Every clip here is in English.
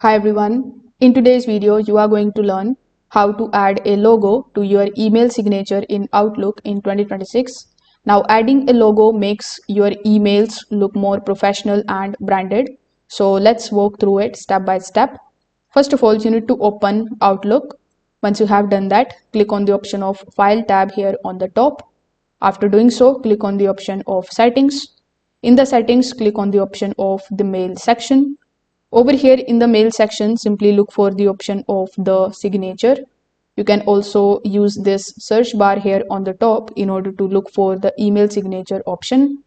Hi everyone. In today's video, you are going to learn how to add a logo to your email signature in Outlook in 2026. Now, adding a logo makes your emails look more professional and branded. So let's walk through it step by step. First of all, you need to open Outlook. Once you have done that, click on the option of File tab here on the top. After doing so, click on the option of Settings. In the settings, click on the option of the Mail section. Over here in the mail section, simply look for the option of the signature. You can also use this search bar here on the top in order to look for the email signature option.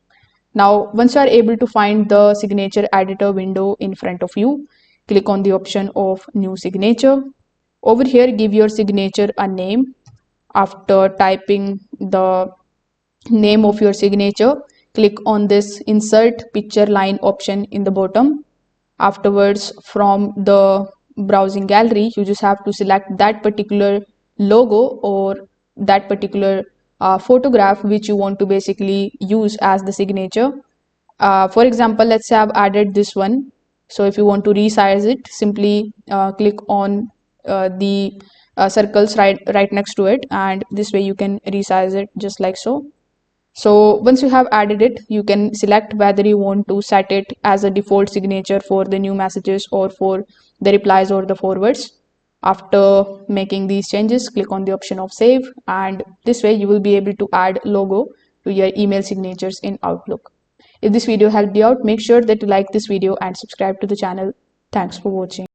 Now, once you are able to find the signature editor window in front of you, click on the option of new signature. Over here, give your signature a name. After typing the name of your signature, click on this insert picture line option in the bottom. Afterwards, from the browsing gallery, you just have to select that particular logo or that particular photograph which you want to basically use as the signature. For example, let's say I've added this one. So if you want to resize it, simply click on the circles right next to it, and this way you can resize it just like so. So once you have added it, you can select whether you want to set it as a default signature for the new messages or for the replies or the forwards. After making these changes, click on the option of save, and this way you will be able to add logo to your email signatures in Outlook. If this video helped you out, make sure that you like this video and subscribe to the channel. Thanks for watching.